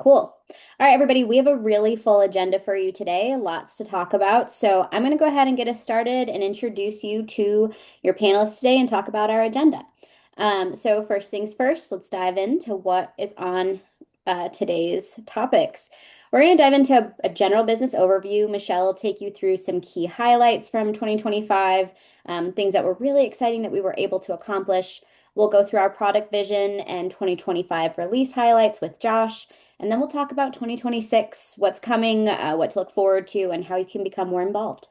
Cool. All right, everybody, we have a really full agenda for you today, lots to talk about. So I'm going to go ahead and get us started and introduce you to your panelists today and talk about our agenda. So first things first, let's dive into what is on today's topics. We're going to dive into a general business overview. Michelle will take you through some key highlights from 2025, things that were really exciting that we were able to accomplish. We'll go through our product vision and 2025 release highlights with Josh. And then we'll talk about 2026, what's coming, what to look forward to, and how you can become more involved.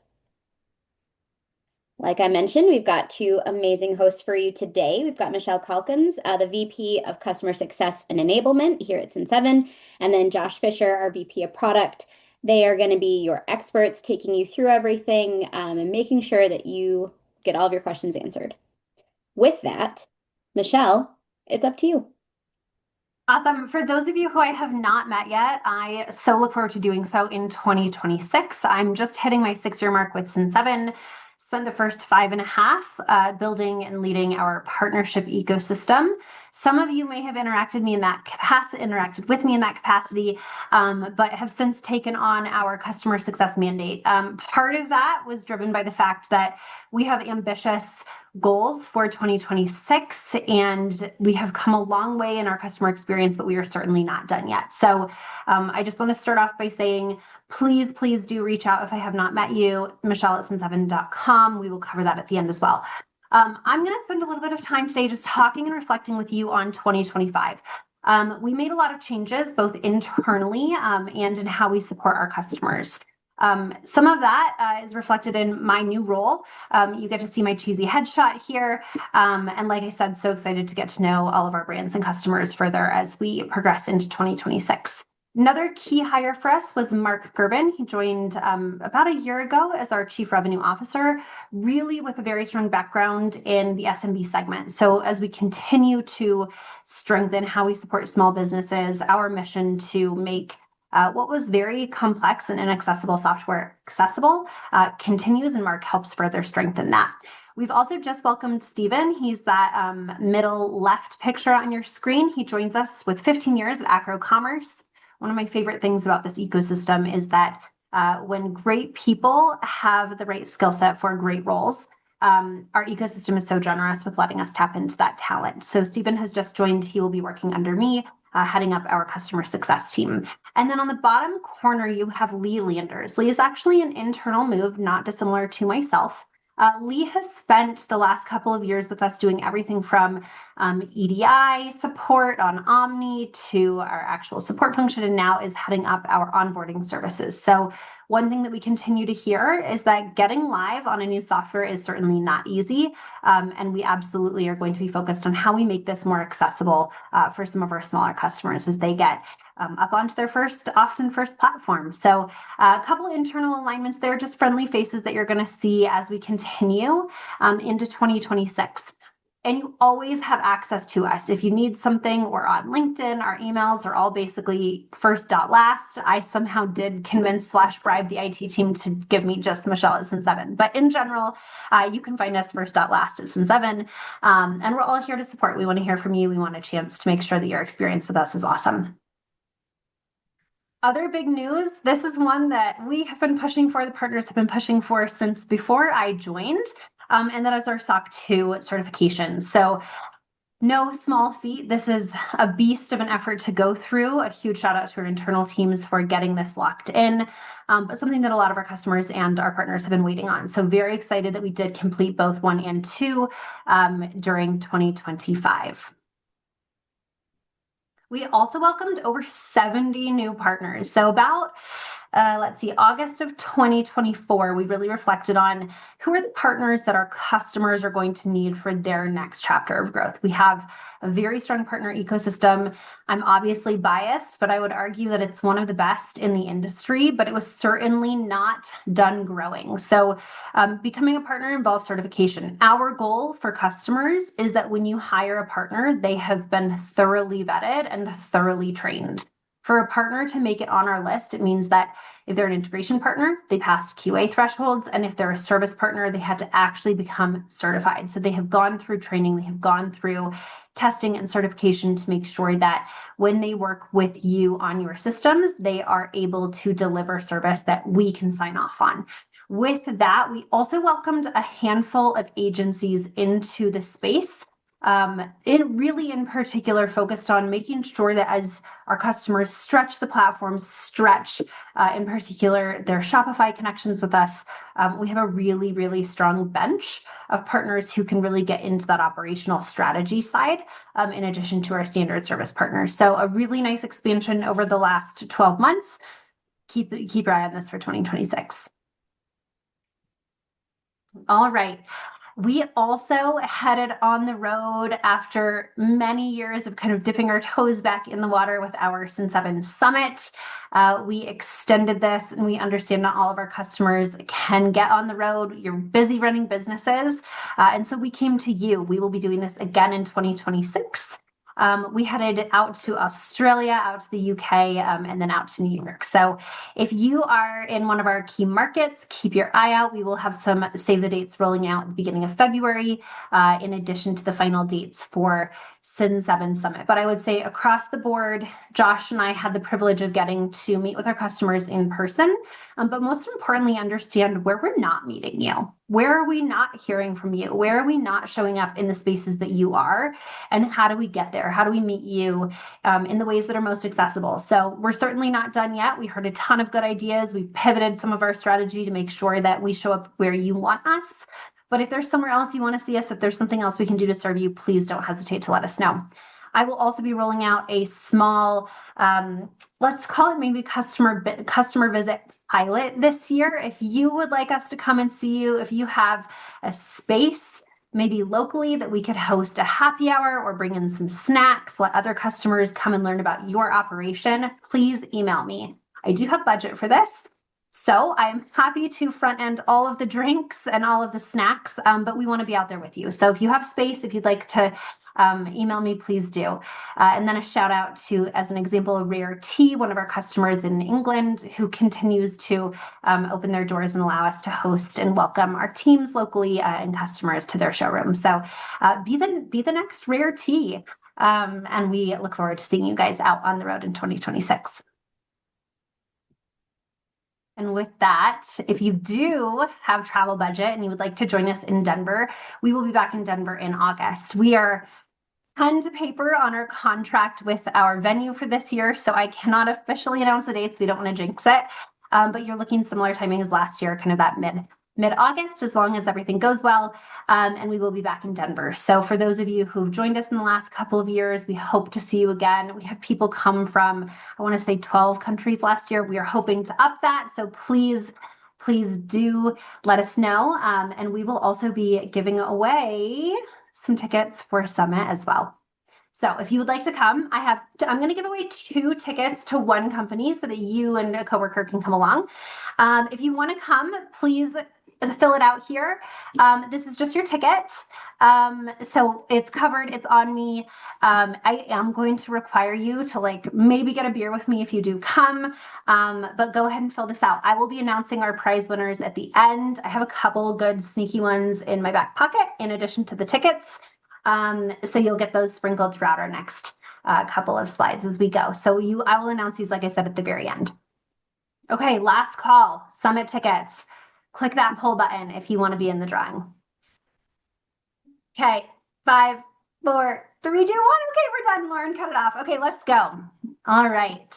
Like I mentioned, we've got two amazing hosts for you today. We've got Michelle Calkins, the VP of Customer Success and Enablement here at Cin7, and then Josh Fisher, our VP of Product. They are going to be your experts taking you through everything and making sure that you get all of your questions answered. With that, Michelle, it's up to you. Awesome. For those of you who I have not met yet, I so look forward to doing so in 2026. I'm just hitting my 6-year mark with Cin7. Spent the first 5.5 building and leading our partnership ecosystem. Some of you may have interacted with me in that capacity, but have since taken on our customer success mandate. Part of that was driven by the fact that we have ambitious goals for 2026, and we have come a long way in our customer experience, but we are certainly not done yet. So I just want to start off by saying, please do reach out if I have not met you. Michelle at cin7.com. We will cover that at the end as well. I'm going to spend a little bit of time today just talking and reflecting with you on 2025. We made a lot of changes both internally and in how we support our customers. Some of that is reflected in my new role. You get to see my cheesy headshot here. And like I said, so excited to get to know all of our brands and customers further as we progress into 2026. Another key hire for us was Mark Gerben. He joined about a year ago as our Chief Revenue Officer, really with a very strong background in the SMB segment. So as we continue to strengthen how we support small businesses, our mission to make what was very complex and inaccessible software accessible continues, and Mark helps further strengthen that. We've also just welcomed Steven. He's that middle left picture on your screen. He joins us with 15 years at Acro Commerce. One of my favorite things about this ecosystem is that when great people have the right skill set for great roles, our ecosystem is so generous with letting us tap into that talent. So Steven has just joined. He will be working under me, heading up our customer success team. And then on the bottom corner, you have Lee Leanders. Lee is actually an internal move, not dissimilar to myself. Lee has spent the last couple of years with us doing everything from EDI support on Omni to our actual support function, and now is heading up our onboarding services. So one thing that we continue to hear is that getting live on a new software is certainly not easy, and we absolutely are going to be focused on how we make this more accessible for some of our smaller customers as they get up onto their often first platform. So a couple of internal alignments there, just friendly faces that you're going to see as we continue into 2026. And you always have access to us. If you need something, we're on LinkedIn. Our emails are all basically first.last. I somehow did convince/bribe the IT team to give me just Michelle at Cin7. But in general, you can find us first.last at Cin7. And we're all here to support. We want to hear from you. We want a chance to make sure that your experience with us is awesome. Other big news, this is one that we have been pushing for, the partners have been pushing for since before I joined, and that is our SOC 2 certification. So no small feat. This is a beast of an effort to go through. A huge shout out to our internal teams for getting this locked in, but something that a lot of our customers and our partners have been waiting on. So very excited that we did complete both 1 and 2 during 2025. We also welcomed over 70 new partners. So about, August of 2024, we really reflected on who are the partners that our customers are going to need for their next chapter of growth. We have a very strong partner ecosystem. I'm obviously biased, but I would argue that it's one of the best in the industry, but it was certainly not done growing. So becoming a partner involves certification. Our goal for customers is that when you hire a partner, they have been thoroughly vetted and thoroughly trained. For a partner to make it on our list, it means that if they're an integration partner, they passed QA thresholds. And if they're a service partner, they had to actually become certified. So they have gone through training, they have gone through testing and certification to make sure that when they work with you on your systems, they are able to deliver service that we can sign off on. With that, we also welcomed a handful of agencies into the space. It really in particular focused on making sure that as our customers stretch the platform, stretch in particular their Shopify connections with us, we have a really, really strong bench of partners who can really get into that operational strategy side, in addition to our standard service partners. So a really nice expansion over the last 12 months. Keep your eye on this for 2026. All right. We also headed on the road after many years of kind of dipping our toes back in the water with our Cin7 Summit. We extended this, and we understand not all of our customers can get on the road. You're busy running businesses. And so we came to you. We will be doing this again in 2026. We headed out to Australia, out to the UK, and then out to New York. So if you are in one of our key markets, keep your eye out. We will have some save the dates rolling out at the beginning of February, in addition to the final dates for Cin7 Summit. But I would say across the board, Josh and I had the privilege of getting to meet with our customers in person, but most importantly, understand where we're not meeting you. Where are we not hearing from you? Where are we not showing up in the spaces that you are? And how do we get there? How do we meet you in the ways that are most accessible? So we're certainly not done yet. We heard a ton of good ideas. We pivoted some of our strategy to make sure that we show up where you want us. But if there's somewhere else you want to see us, if there's something else we can do to serve you, please don't hesitate to let us know. I will also be rolling out a small, let's call it maybe customer visit pilot this year. If you would like us to come and see you, if you have a space, maybe locally, that we could host a happy hour or bring in some snacks, let other customers come and learn about your operation, please email me. I do have budget for this. So I'm happy to front end all of the drinks and all of the snacks, but we want to be out there with you. So if you have space, if you'd like to email me, please do. And then a shout out to, as an example, Rare Tea, one of our customers in England, who continues to open their doors and allow us to host and welcome our teams locally and customers to their showroom. So be the next Rare Tea. And we look forward to seeing you guys out on the road in 2026. And with that, if you do have travel budget and you would like to join us in Denver, we will be back in Denver in August. We are pen to paper on our contract with our venue for this year, so I cannot officially announce the dates. We don't want to jinx it, but you're looking similar timing as last year, kind of that mid-August, as long as everything goes well, and we will be back in Denver. So for those of you who've joined us in the last couple of years, we hope to see you again. We had people come from, I want to say 12 countries last year. We are hoping to up that, so please do let us know, and we will also be giving away some tickets for Summit as well. So if you would like to come, I'm going to give away 2 tickets to one company so that you and a coworker can come along. If you want to come, please fill it out here. This is just your ticket. So it's covered, it's on me. I am going to require you to maybe get a beer with me if you do come, but go ahead and fill this out. I will be announcing our prize winners at the end. I have a couple good sneaky ones in my back pocket in addition to the tickets. So you'll get those sprinkled throughout our next couple of slides as we go. So I will announce these, like I said, at the very end. Okay, last call, Summit tickets. Click that poll button if you want to be in the drawing. Okay, 5, 4, 3, 2, 1. Okay, we're done, Lauren, cut it off. Okay, let's go. All right,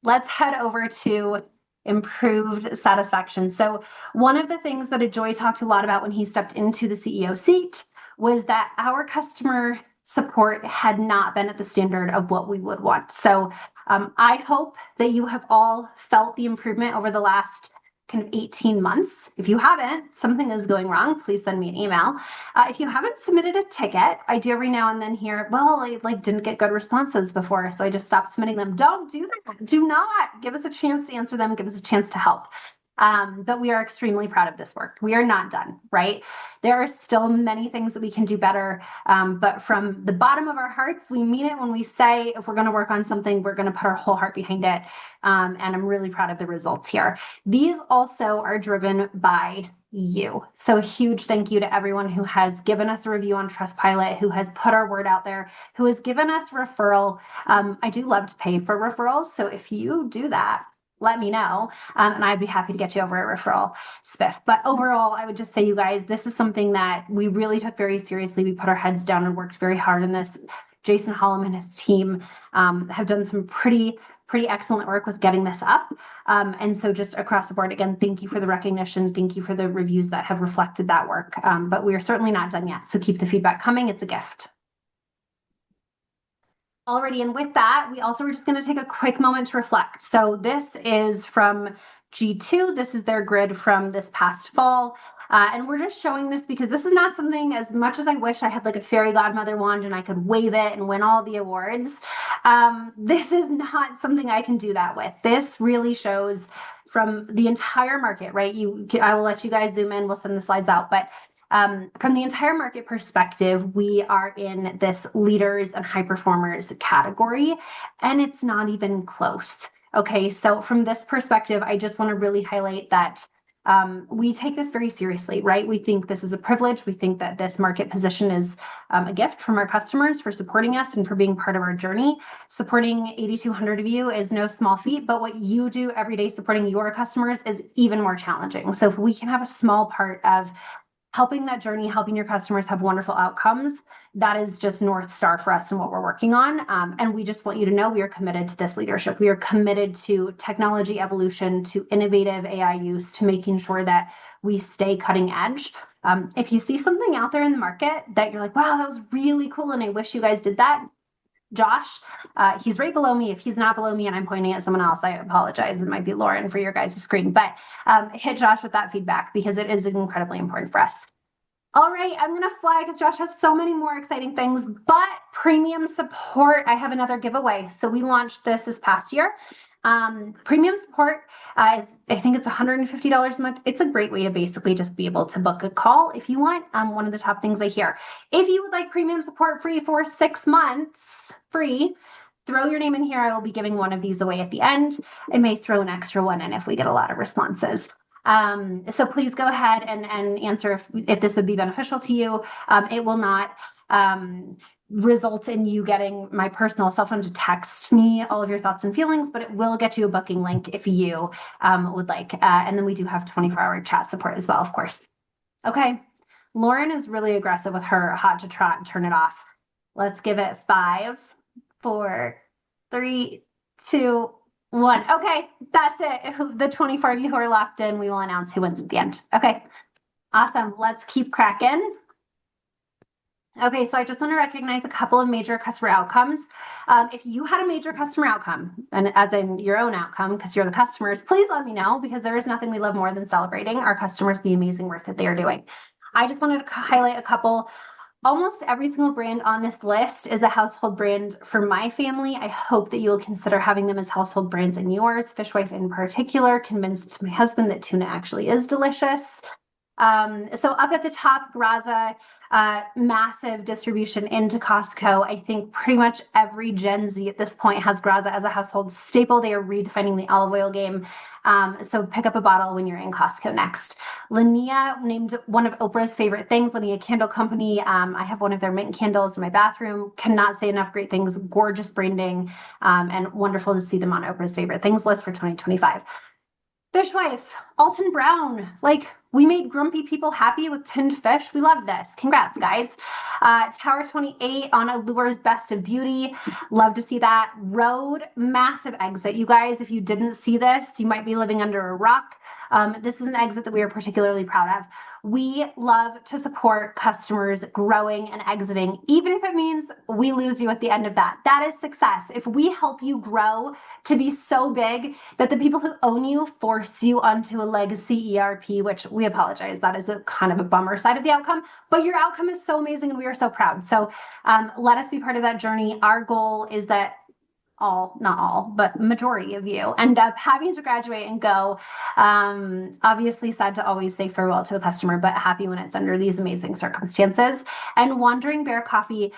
let's head over to improved satisfaction. So one of the things that Ajoy talked a lot about when he stepped into the CEO seat was that our customer support had not been at the standard of what we would want. So I hope that you have all felt the improvement over the last kind of 18 months. If you haven't, something is going wrong, please send me an email. If you haven't submitted a ticket, I do every now and then hear, well, I didn't get good responses before, so I just stopped submitting them. Don't do that. Do not. Give us a chance to answer them. Give us a chance to help. But we are extremely proud of this work. We are not done, right? There are still many things that we can do better. But from the bottom of our hearts, we mean it when we say if we're going to work on something, we're going to put our whole heart behind it. And I'm really proud of the results here. These also are driven by you. So a huge thank you to everyone who has given us a review on Trustpilot, who has put our word out there, who has given us referral. I do love to pay for referrals. So if you do that, let me know. And I'd be happy to get you over a referral spiff. But overall, I would just say, you guys, this is something that we really took very seriously. We put our heads down and worked very hard on this. Jason Hollum and his team have done some pretty excellent work with getting this up. And so just across the board, again, thank you for the recognition. Thank you for the reviews that have reflected that work. But we are certainly not done yet. So keep the feedback coming. It's a gift. Alrighty, and with that, we also were just going to take a quick moment to reflect. So this is from G2. This is their grid from this past fall. And we're just showing this because this is not something, as much as I wish I had like a fairy godmother wand and I could wave it and win all the awards. This is not something I can do that with. This really shows from the entire market, right? I will let you guys zoom in. We'll send the slides out, but from the entire market perspective, we are in this leaders and high performers category, and it's not even close. Okay, so from this perspective, I just want to really highlight that we take this very seriously, right? We think this is a privilege. We think that this market position is a gift from our customers for supporting us and for being part of our journey. Supporting 8,200 of you is no small feat, but what you do every day supporting your customers is even more challenging. So if we can have a small part of helping that journey, helping your customers have wonderful outcomes, that is just North Star for us and what we're working on. And we just want you to know we are committed to this leadership. We are committed to technology evolution, to innovative AI use, to making sure that we stay cutting edge. If you see something out there in the market that you're like, wow, that was really cool, and I wish you guys did that, Josh, he's right below me. If he's not below me and I'm pointing at someone else, I apologize. It might be Lauren for your guys' screen, but hit Josh with that feedback because it is incredibly important for us. All right, I'm going to fly because Josh has so many more exciting things, but premium support, I have another giveaway. So we launched this past year. Premium support is, I think it's $150 a month. It's a great way to basically just be able to book a call if you want. One of the top things I hear. If you would like premium support free for 6 months, free, throw your name in here. I will be giving one of these away at the end. I may throw an extra one in if we get a lot of responses. So please go ahead and answer if this would be beneficial to you. It will not result in you getting my personal cell phone to text me all of your thoughts and feelings, but it will get you a booking link if you would like. And then we do have 24-hour chat support as well, of course. Okay, Lauren is really aggressive with her hot to trot and turn it off. Let's give it 5, 4, 3, 2, 1. Okay, that's it. The 24 of you who are locked in, we will announce who wins at the end. Okay, awesome. Let's keep cracking. Okay, so I just want to recognize a couple of major customer outcomes. If you had a major customer outcome, and as in your own outcome, because you're the customers, please let me know, because there is nothing we love more than celebrating our customers, the amazing work that they are doing. I just wanted to highlight a couple. Almost every single brand on this list is a household brand for my family. I hope that you will consider having them as household brands in yours. Fishwife in particular convinced my husband that tuna actually is delicious. So up at the top, Graza, massive distribution into Costco. I think pretty much every Gen Z at this point has Graza as a household staple. They are redefining the olive oil game. So pick up a bottle when you're in Costco next. Linea, named one of Oprah's favorite things, Linea Candle Company. I have one of their mint candles in my bathroom. Cannot say enough great things. Gorgeous branding, and wonderful to see them on Oprah's favorite things list for 2025. Fishwife, Alton Brown, like we made grumpy people happy with tinned fish. We love this. Congrats, guys. Tower 28 on Allure's Best of Beauty. Love to see that. Rode, massive exit. You guys, if you didn't see this, you might be living under a rock. This is an exit that we are particularly proud of. We love to support customers growing and exiting, even if it means we lose you at the end of that. That is success. If we help you grow to be so big that the people who own you force you onto a legacy ERP, which we apologize, that is a kind of a bummer side of the outcome, but your outcome is so amazing and we are so proud. So let us be part of that journey. Our goal is that not all, but majority of you end up having to graduate and go. Obviously, sad to always say farewell to a customer, but happy when it's under these amazing circumstances. And Wandering Bear Coffee,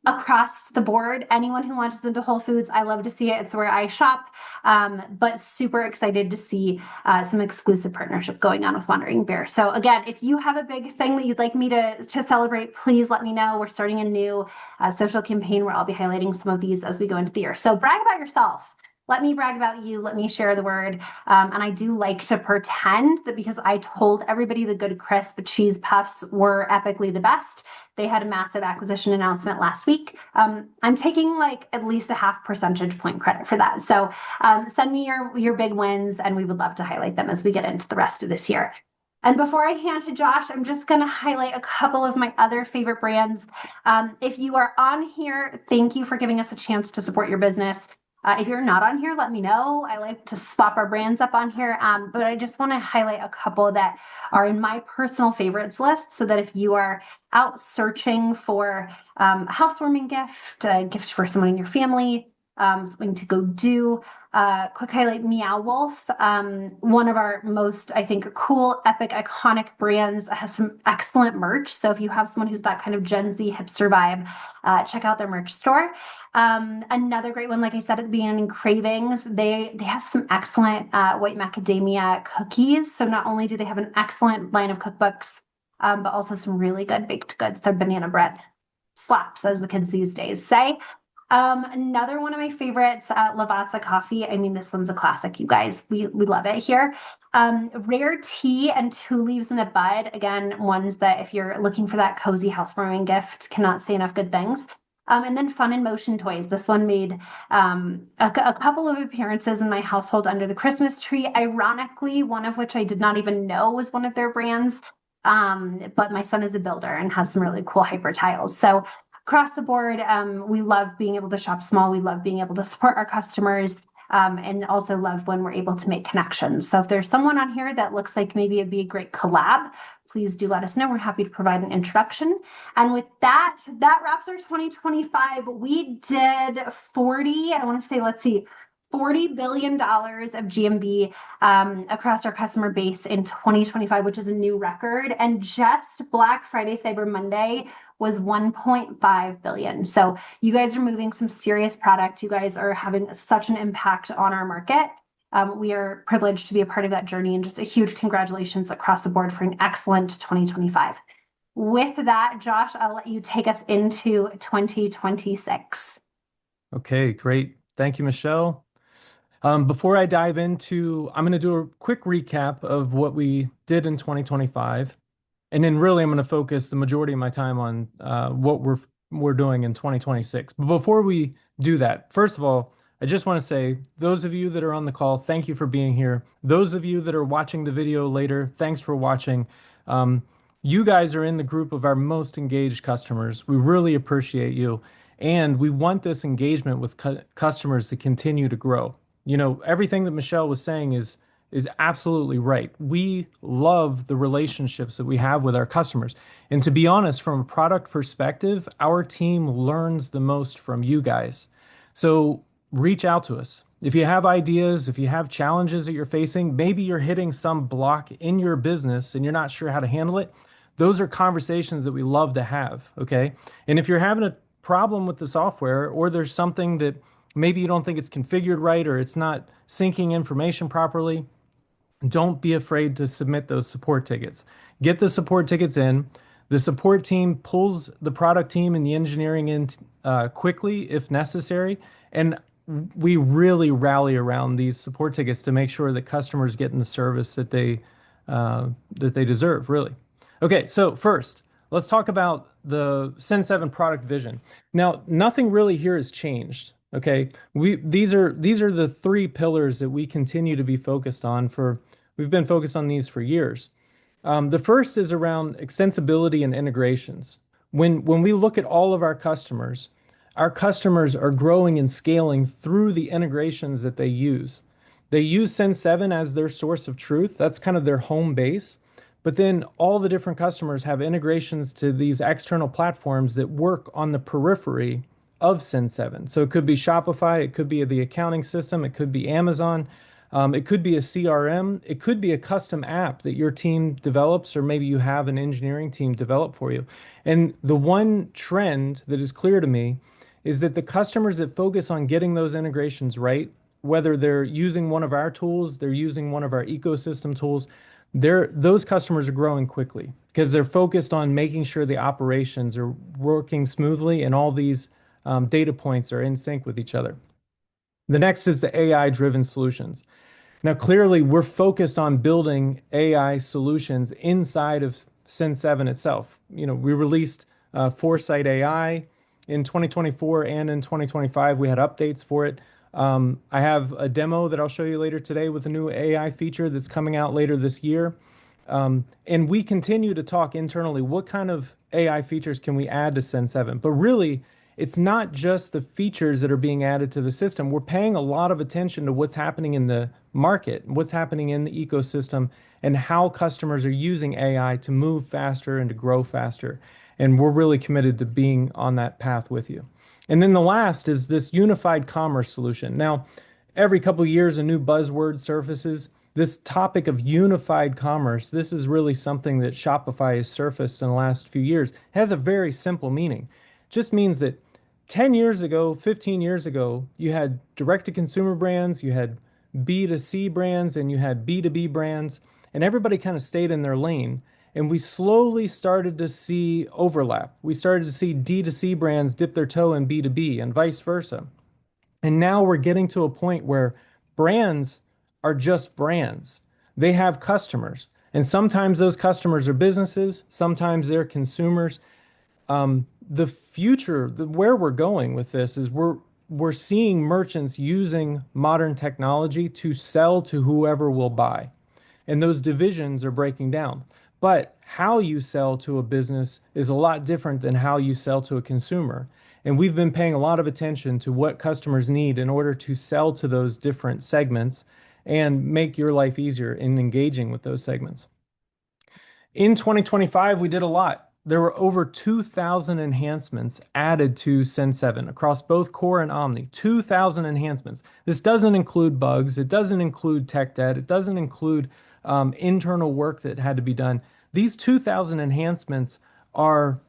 across the board, anyone who launches into Whole Foods, I love to see it. It's where I shop, but super excited to see some exclusive partnership going on with Wandering Bear. So again, if you have a big thing that you'd like me to celebrate, please let me know. We're starting a new social campaign where I'll be highlighting some of these as we go into the year. So brag about yourself. Let me brag about you. Let me share the word. And I do like to pretend that because I told everybody the good crisp cheese puffs were epically the best, they had a massive acquisition announcement last week. I'm taking like at least a half percentage point credit for that. So send me your big wins, and we would love to highlight them as we get into the rest of this year. And before I hand to Josh, I'm just going to highlight a couple of my other favorite brands. If you are on here, thank you for giving us a chance to support your business. If you're not on here, let me know. I like to swap our brands up on here, but I just want to highlight a couple that are in my personal favorites list so that if you are out searching for a housewarming gift, a gift for someone in your family, something to go do. Quick highlight, Meow Wolf, one of our most, I think, cool, epic, iconic brands, has some excellent merch. So if you have someone who's that kind of Gen Z hipster vibe, check out their merch store. Another great one, like I said at the beginning, Cravings. They have some excellent white macadamia cookies. So not only do they have an excellent line of cookbooks, but also some really good baked goods. Their banana bread slaps, as the kids these days say. Another one of my favorites, Lavazza Coffee. I mean, this one's a classic, you guys. We love it here. Rare Tea and Two Leaves in a Bud. Again, ones that if you're looking for that cozy housewarming gift, cannot say enough good things. And then Fun in Motion Toys. This one made a couple of appearances in my household under the Christmas tree. Ironically, one of which I did not even know was one of their brands. But my son is a builder and has some really cool hyper tiles. So across the board, we love being able to shop small. We love being able to support our customers, and also love when we're able to make connections. So if there's someone on here that looks like maybe it'd be a great collab, please do let us know. We're happy to provide an introduction. And with that, that wraps our 2025. We did 40, I want to say, let's see, $40 billion of GMV across our customer base in 2025, which is a new record. And just Black Friday, Cyber Monday was 1.5 billion. So you guys are moving some serious product. You guys are having such an impact on our market. We are privileged to be a part of that journey, and just a huge congratulations across the board for an excellent 2025. With that, Josh, I'll let you take us into 2026. Okay, great. Thank you, Michelle. Before I dive into, I'm going to do a quick recap of what we did in 2025. And then really, I'm going to focus the majority of my time on what we're doing in 2026. But before we do that, first of all, I just want to say, those of you that are on the call, thank you for being here. Those of you that are watching the video later, thanks for watching. You guys are in the group of our most engaged customers. We really appreciate you. And we want this engagement with customers to continue to grow. You know, everything that Michelle was saying is absolutely right. We love the relationships that we have with our customers. And to be honest, from a product perspective, our team learns the most from you guys. So reach out to us. If you have ideas, if you have challenges that you're facing, maybe you're hitting some block in your business and you're not sure how to handle it, those are conversations that we love to have, okay? And if you're having a problem with the software, or there's something that maybe you don't think it's configured right, or it's not syncing information properly, don't be afraid to submit those support tickets. Get the support tickets in. The support team pulls the product team and the engineering in quickly if necessary. And we really rally around these support tickets to make sure that customers get in the service that they deserve, really. Okay, so first, let's talk about the Cin7 product vision. Now, nothing really here has changed. Okay, these are the three pillars that we continue to be focused on we've been focused on these for years. The first is around extensibility and integrations. When we look at all of our customers are growing and scaling through the integrations that they use. They use Cin7 as their source of truth. That's kind of their home base. But then all the different customers have integrations to these external platforms that work on the periphery of Cin7. So it could be Shopify, it could be the accounting system, it could be Amazon, it could be a CRM, it could be a custom app that your team develops, or maybe you have an engineering team develop for you. And the one trend that is clear to me is that the customers that focus on getting those integrations right, whether they're using one of our tools, they're using one of our ecosystem tools, those customers are growing quickly because they're focused on making sure the operations are working smoothly and all these data points are in sync with each other. The next is the AI-driven solutions. Now, clearly, we're focused on building AI solutions inside of Cin7 itself. We released Foresight AI in 2024 and in 2025. We had updates for it. I have a demo that I'll show you later today with a new AI feature that's coming out later this year. And we continue to talk internally, what kind of AI features can we add to Cin7? But really, it's not just the features that are being added to the system. We're paying a lot of attention to what's happening in the market, what's happening in the ecosystem, and how customers are using AI to move faster and to grow faster. And we're really committed to being on that path with you. And then the last is this unified commerce solution. Now, every couple of years, a new buzzword surfaces. This topic of unified commerce, this is really something that Shopify has surfaced in the last few years. It has a very simple meaning. It just means that 10 years ago, 15 years ago, you had direct-to-consumer brands, you had B2C brands, and you had B2B brands, and everybody kind of stayed in their lane. And we slowly started to see overlap. We started to see D2C brands dip their toe in B2B and vice versa. And now we're getting to a point where brands are just brands. They have customers. And sometimes those customers are businesses, sometimes they're consumers. The future, where we're going with this is we're seeing merchants using modern technology to sell to whoever will buy. And those divisions are breaking down. But how you sell to a business is a lot different than how you sell to a consumer. And we've been paying a lot of attention to what customers need in order to sell to those different segments and make your life easier in engaging with those segments. In 2025, we did a lot. There were over 2,000 enhancements added to Cin7 across both core and Omni. 2,000 enhancements. This doesn't include bugs. It doesn't include tech debt. It doesn't include internal work that had to be done. These 2,000 enhancements are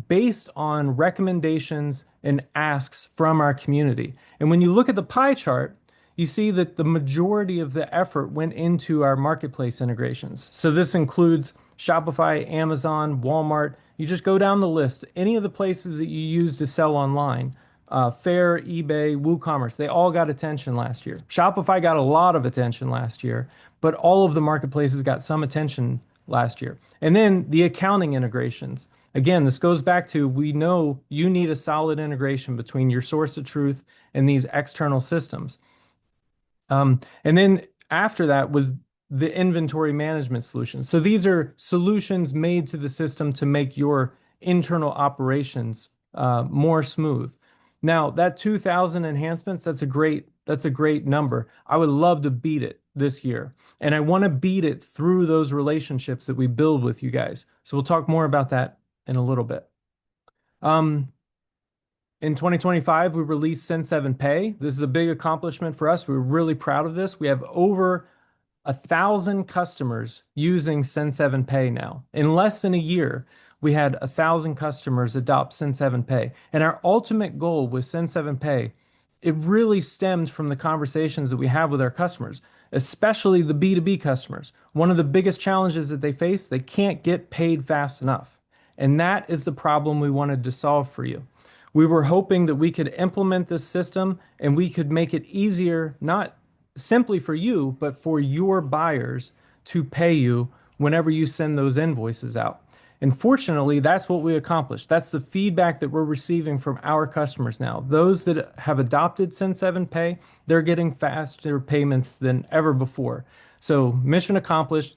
based on recommendations and asks from our community. And when you look at the pie chart, you see that the majority of the effort went into our marketplace integrations. So this includes Shopify, Amazon, Walmart. You just go down the list. Any of the places that you use to sell online, Faire, eBay, WooCommerce, they all got attention last year. Shopify got a lot of attention last year, but all of the marketplaces got some attention last year. And then the accounting integrations. Again, this goes back to, we know you need a solid integration between your source of truth and these external systems. And then after that was the inventory management solutions. So these are solutions made to the system to make your internal operations more smooth. Now, that 2,000 enhancements, that's a great number. I would love to beat it this year. And I want to beat it through those relationships that we build with you guys. So we'll talk more about that in a little bit. In 2025, we released Cin7 Pay. This is a big accomplishment for us. We're really proud of this. We have over 1,000 customers using Cin7 Pay now. In less than a year, we had 1,000 customers adopt Cin7 Pay. And our ultimate goal with Cin7 Pay, it really stemmed from the conversations that we have with our customers, especially the B2B customers. One of the biggest challenges that they face, they can't get paid fast enough. And that is the problem we wanted to solve for you. We were hoping that we could implement this system and we could make it easier, not simply for you, but for your buyers to pay you whenever you send those invoices out. And fortunately, that's what we accomplished. That's the feedback that we're receiving from our customers now. Those that have adopted Cin7 Pay, they're getting faster payments than ever before. So mission accomplished.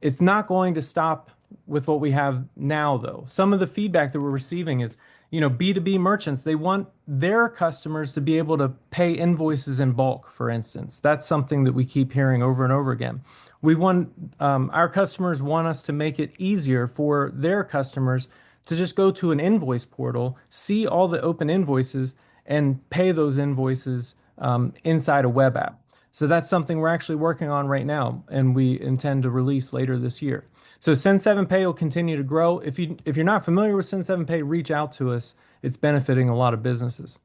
It's not going to stop with what we have now, though. Some of the feedback that we're receiving is, B2B merchants, they want their customers to be able to pay invoices in bulk, for instance. That's something that we keep hearing over and over again. Our customers want us to make it easier for their customers to just go to an invoice portal, see all the open invoices, and pay those invoices inside a web app. So that's something we're actually working on right now, and we intend to release later this year. So Cin7 Pay will continue to grow. If you're not familiar with Cin7 Pay, reach out to us. It's benefiting a lot of businesses.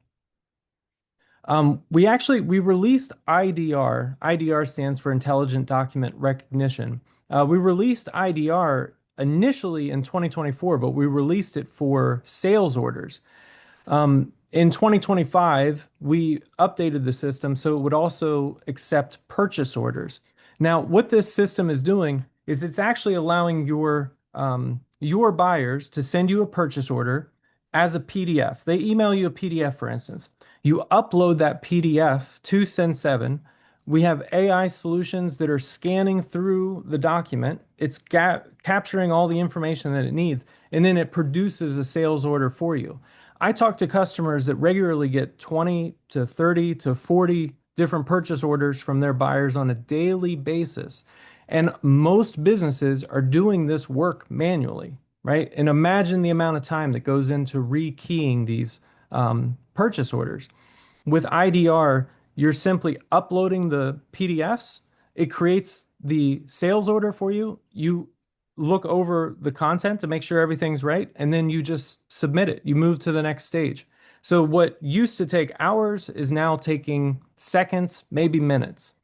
We released IDR. IDR stands for Intelligent Document Recognition. We released IDR initially in 2024, but we released it for sales orders. In 2025, we updated the system so it would also accept purchase orders. Now, what this system is doing is it's actually allowing your buyers to send you a purchase order as a PDF. They email you a PDF, for instance. You upload that PDF to Cin7. We have AI solutions that are scanning through the document. It's capturing all the information that it needs, and then it produces a sales order for you. I talk to customers that regularly get 20 to 30 to 40 different purchase orders from their buyers on a daily basis. And most businesses are doing this work manually, right? And imagine the amount of time that goes into rekeying these purchase orders. With IDR, you're simply uploading the PDFs. It creates the sales order for you. You look over the content to make sure everything's right, and then you just submit it. You move to the next stage. So what used to take hours is now taking seconds, maybe minutes.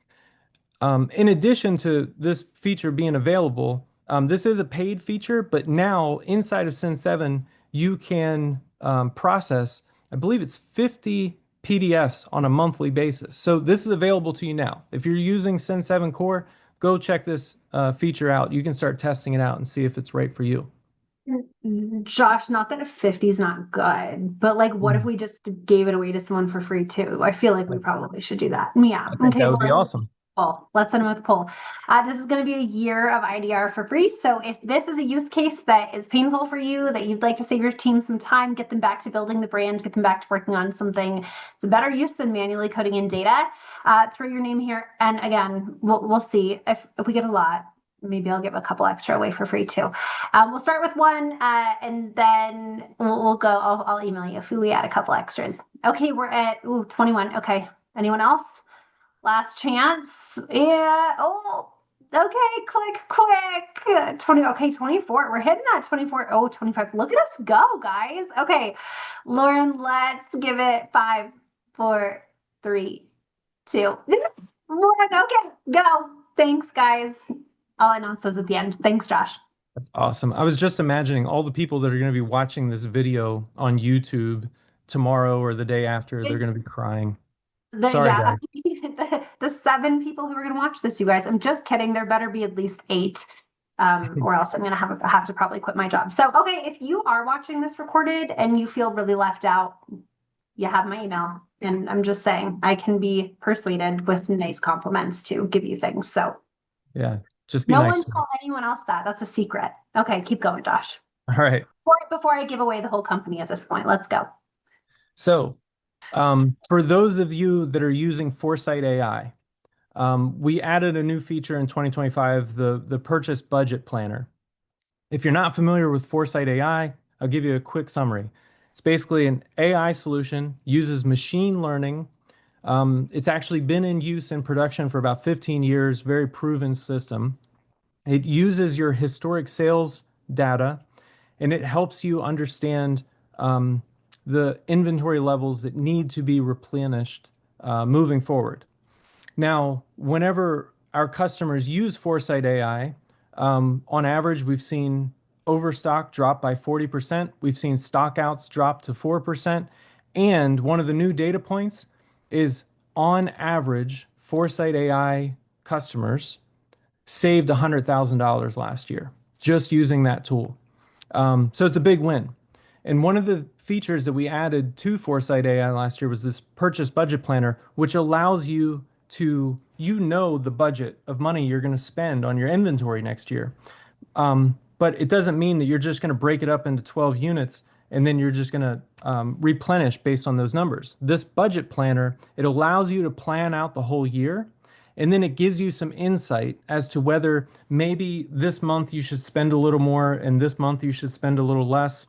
In addition to this feature being available, this is a paid feature, but now inside of Cin7, you can process, I believe it's 50 PDFs on a monthly basis. So this is available to you now. If you're using Cin7 Core, go check this feature out. You can start testing it out and see if it's right for you. Josh, not that a 50 is not good, but like, what if we just gave it away to someone for free too? I feel like we probably should do that. Yeah. I think Okay, that would be Lauren, awesome. poll. Let's send them with a poll. This is going to be a year of IDR for free. So if this is a use case that is painful for you, that you'd like to save your team some time, get them back to building the brand, get them back to working on something, it's a better use than manually coding in data. Throw your name here. And again, we'll see if we get a lot. Maybe I'll give a couple extra away for free too. We'll start with one, and then we'll go. I'll email you if we add a couple extras. Okay, we're at 21. Okay, anyone else? Last chance. Yeah. Oh, okay. Click quick. 20. Okay, 24. We're hitting that 24. Oh, 25. Look at us go, guys. Okay, Lauren, let's give it 5, 4, 3, 2, 1. Okay, go. Thanks, guys. I'll announce those at the end. Thanks, Josh. That's awesome. I was just imagining all the people that are going to be watching this video on YouTube tomorrow or the day after, they're going to be It's crying. Sorry, yeah, guys. the 7 people who are going to watch this, you guys. I'm just kidding. There better be at least 8, or else I'm going to have to probably quit my job. So, okay, if you are watching this recorded and you feel really left out, you have my email. And I'm just saying, I can be persuaded with nice compliments to give you things. So, Yeah, just be no nice one to me. tell anyone else that. That's a secret. Okay, keep going, Josh. All right. Before I give away the whole company at this point, let's go. So, for those of you that are using Foresight AI, we added a new feature in 2025, the purchase budget planner. If you're not familiar with Foresight AI, I'll give you a quick summary. It's basically an AI solution, uses machine learning. It's actually been in use in production for about 15 years, very proven system. It uses your historic sales data and it helps you understand um, the inventory levels that need to be replenished moving forward. Now, whenever our customers use Foresight AI, on average, we've seen overstock drop by 40%. We've seen stockouts drop to 4%. And one of the new data points is on average, Foresight AI customers saved $100,000 last year just using that tool. So it's a big win. And one of the features that we added to Foresight AI last year was this purchase budget planner, which allows you to, the budget of money you're going to spend on your inventory next year. But it doesn't mean that you're just going to break it up into 12 units and then you're just going to replenish based on those numbers. This budget planner, it allows you to plan out the whole year. And then it gives you some insight as to whether maybe this month you should spend a little more and this month you should spend a little less.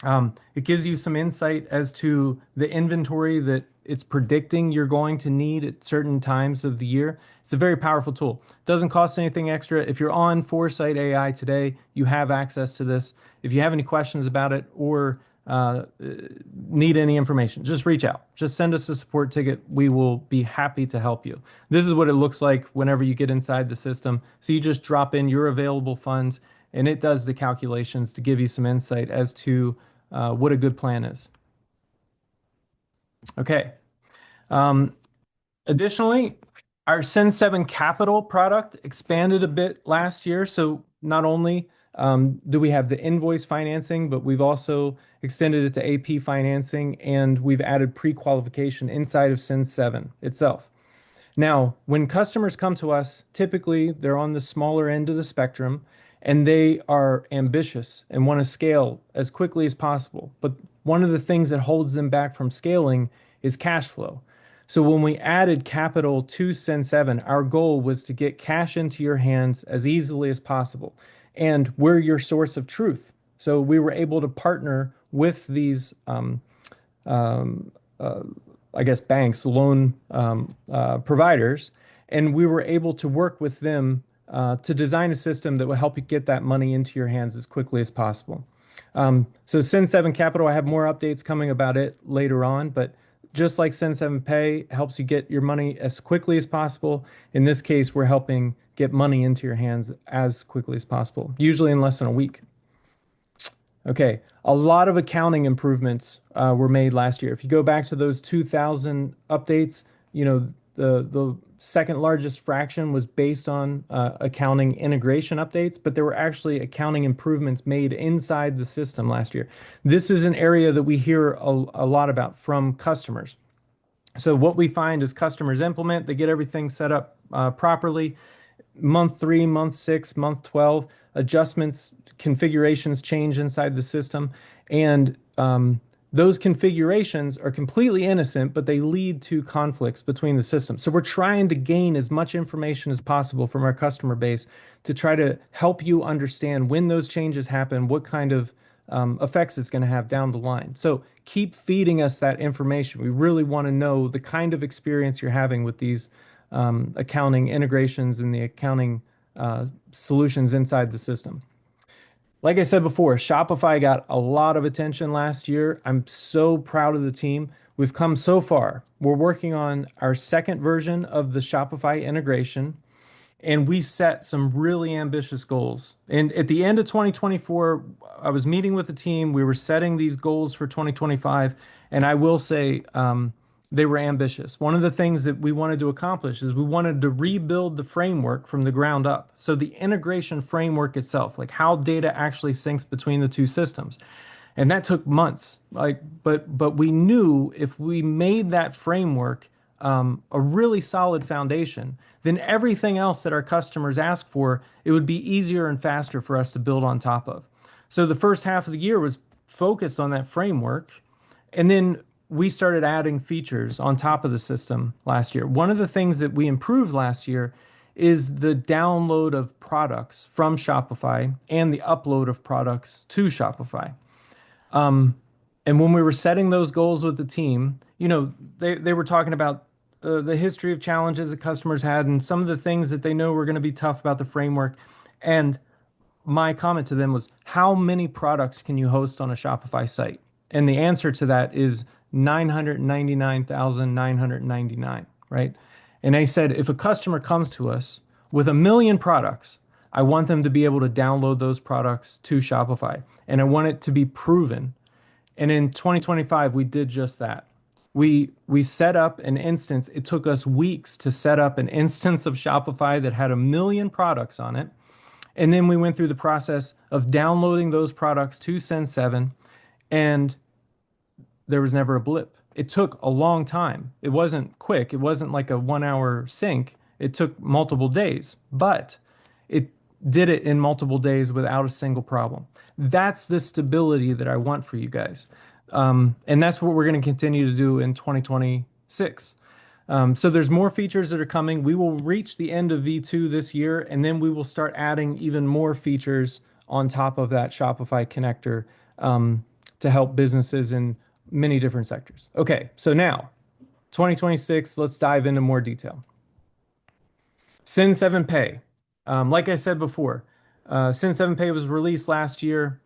It gives you some insight as to the inventory that it's predicting you're going to need at certain times of the year. It's a very powerful tool. It doesn't cost anything extra. If you're on Foresight AI today, you have access to this. If you have any questions about it or need any information, just reach out. Just send us a support ticket. We will be happy to help you. This is what it looks like whenever you get inside the system. So you just drop in your available funds and it does the calculations to give you some insight as to what a good plan is. Okay. Um, Additionally, our Cin7 Capital product expanded a bit last year. So not only do we have the invoice financing, but we've also extended it to AP financing and we've added pre-qualification inside of Cin7 itself. Now, when customers come to us, typically they're on the smaller end of the spectrum and they are ambitious and want to scale as quickly as possible. But one of the things that holds them back from scaling is cash flow. So when we added capital to Cin7, our goal was to get cash into your hands as easily as possible. And we're your source of truth. So we were able to partner with these um, uh, I guess, banks, loan providers, and we were able to work with them to design a system that will help you get that money into your hands as quickly as possible. So Cin7 Capital, I have more updates coming about it later on, but just like Cin7 Pay helps you get your money as quickly as possible, in this case, we're helping get money into your hands as quickly as possible, usually in less than a week. Okay, a lot of accounting improvements were made last year. If you go back to those 2000 updates, you know, the second largest fraction was based on accounting integration updates, but there were actually accounting improvements made inside the system last year. This is an area that we hear a lot about from customers. So what we find is customers implement, they get everything set up properly, month 3, month 6, month 12, adjustments, configurations change inside the system. And those configurations are completely innocent, but they lead to conflicts between the systems. So we're trying to gain as much information as possible from our customer base to try to help you understand when those changes happen, what kind of effects it's going to have down the line. So keep feeding us that information. We really want to know the kind of experience you're having with these accounting integrations and the accounting solutions inside the system. Like I said before, Shopify got a lot of attention last year. I'm so proud of the team. We've come so far. We're working on our second version of the Shopify integration, and we set some really ambitious goals. And at the end of 2024, I was meeting with the team. We were setting these goals for 2025, and I will say they were ambitious. One of the things that we wanted to accomplish is we wanted to rebuild the framework from the ground up. So the integration framework itself, like how data actually syncs between the two systems. And that took months. But we knew if we made that framework a really solid foundation, then everything else that our customers ask for, it would be easier and faster for us to build on top of. So the first half of the year was focused on that framework. And then we started adding features on top of the system last year. One of the things that we improved last year is the download of products from Shopify and the upload of products to Shopify. Um, and when we were setting those goals with the team, you know, they were talking about the history of challenges that customers had and some of the things that they know were going to be tough about the framework. And my comment to them was, how many products can you host on a Shopify site? And the answer to that is 999,999, right? And I said, if a customer comes to us with 1 million products, I want them to be able to download those products to Shopify. And I want it to be proven. And in 2025, we did just that. We set up an instance. It took us weeks to set up an instance of Shopify that had 1 million products on it. And then we went through the process of downloading those products to Cin7, and there was never a blip. It took a long time. It wasn't quick. It wasn't like a 1 hour sync. It took multiple days, but it did it in multiple days without a single problem. That's the stability that I want for you guys. And that's what we're going to continue to do in 2026. So there's more features that are coming. We will reach the end of V2 this year, and then we will start adding even more features on top of that Shopify connector to help businesses in many different sectors. Okay, so now 2026, let's dive into more detail. Cin7 Pay. Like I said before, Cin7 Pay was released last year.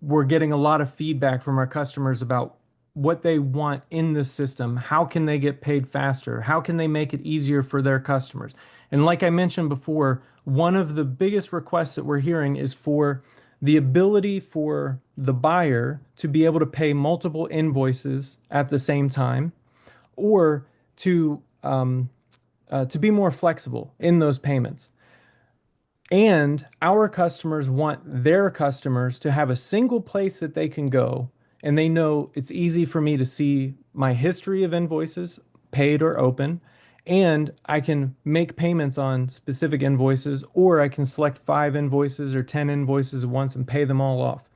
We're getting a lot of feedback from our customers about what they want in this system. How can they get paid faster? How can they make it easier for their customers? And like I mentioned before, one of the biggest requests that we're hearing is for the ability for the buyer to be able to pay multiple invoices at the same time, or to be more flexible in those payments. And our customers want their customers to have a single place that they can go, and they know it's easy for me to see my history of invoices, paid or open, and I can make payments on specific invoices, or I can select 5 invoices or 10 invoices at once and pay them all off.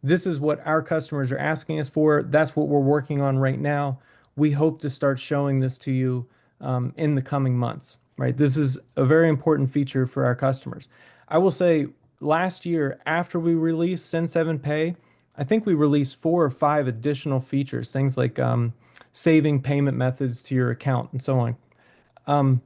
This is what our customers are asking us for. That's what we're working on right now. We hope to start showing this to you in the coming months, right? This is a very important feature for our customers. I will say last year, after we released Cin7 Pay, I think we released 4 or 5 additional features, things like saving payment methods to your account and so on. Um,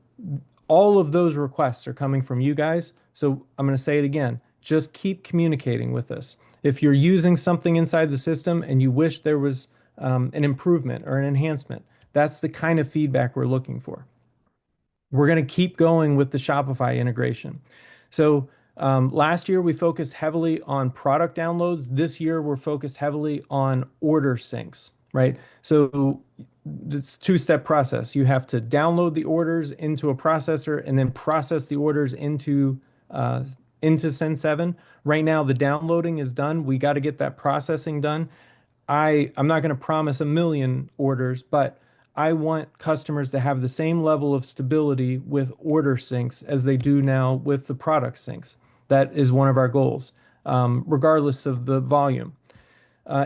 all of those requests are coming from you guys. So I'm going to say it again. Just keep communicating with us. If you're using something inside the system and you wish there was an improvement or an enhancement, that's the kind of feedback we're looking for. We're going to keep going with the Shopify integration. So last year we focused heavily on product downloads. This year we're focused heavily on order syncs, right? So it's a two-step process. You have to download the orders into a processor and then process the orders into Cin7. Right now the downloading is done. We got to get that processing done. I'm not going to promise a million orders, but I want customers to have the same level of stability with order syncs as they do now with the product syncs. That is one of our goals, regardless of the volume.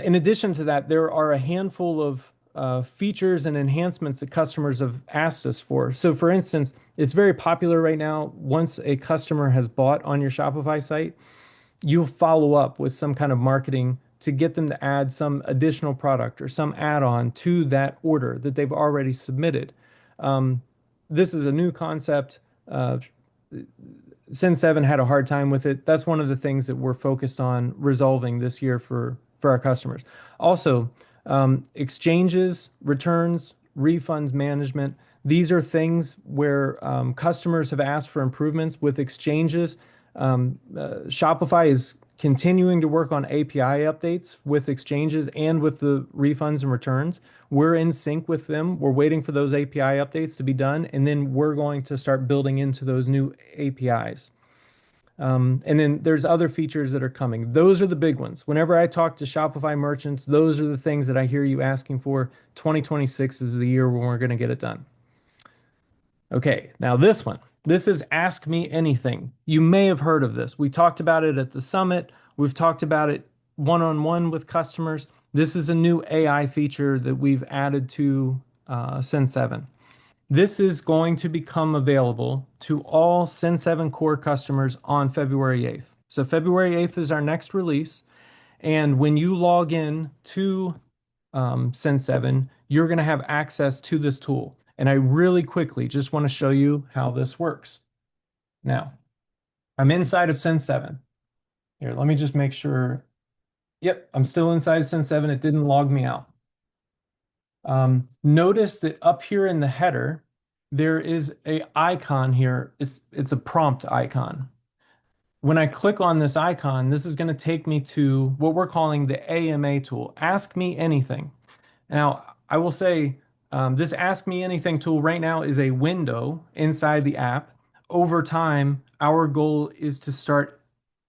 In addition to that, there are a handful of features and enhancements that customers have asked us for. So, for instance, it's very popular right now. Once a customer has bought on your Shopify site, you'll follow up with some kind of marketing to get them to add some additional product or some add-on to that order that they've already submitted. This is a new concept. Cin7 had a hard time with it. That's one of the things that we're focused on resolving this year for our customers. Also, exchanges, returns, refunds management. These are things where customers have asked for improvements with exchanges. Shopify is continuing to work on API updates with exchanges and with the refunds and returns. We're in sync with them. We're waiting for those API updates to be done, and then we're going to start building into those new APIs. And then there's other features that are coming. Those are the big ones. Whenever I talk to Shopify merchants, those are the things that I hear you asking for. 2026 is the year when we're going to get it done. Okay, now this one. This is Ask Me Anything. You may have heard of this. We talked about it at the summit. We've talked about it one-on-one with customers. This is a new AI feature that we've added to Cin7. This is going to become available to all Cin7 core customers on February 8th. So February 8th is our next release. And when you log in to Cin7, you're going to have access to this tool. And I really quickly just want to show you how this works. Now, I'm inside of Cin7. Here, let me just make sure. Yep, I'm still inside Cin7. It didn't log me out. Notice that up here in the header, there is a icon here. It's a prompt icon. When I click on this icon, this is going to take me to what we're calling the AMA tool. Ask Me Anything. Now, I will say this Ask Me Anything tool right now is a window inside the app. Over time, our goal is to start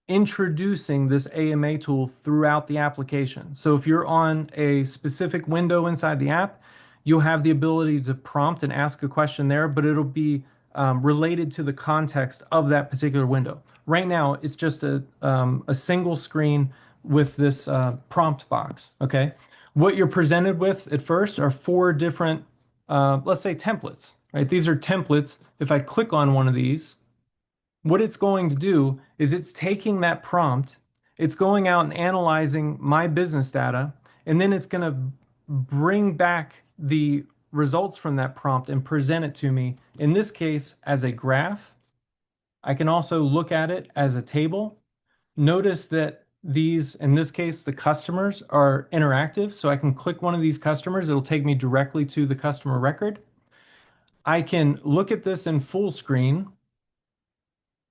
introducing this AMA tool throughout the application. So if you're on a specific window inside the app, you'll have the ability to prompt and ask a question there, but it'll be related to the context of that particular window. Right now, it's just a single screen with this prompt box, okay? What you're presented with at first are 4 different, let's say templates, right? These are templates. If I click on one of these, what it's going to do is it's taking that prompt, it's going out and analyzing my business data, and then it's going to bring back the results from that prompt and present it to me, in this case, as a graph. I can also look at it as a table. Notice that these, in this case, the customers are interactive. So I can click one of these customers. It'll take me directly to the customer record. I can look at this in full screen.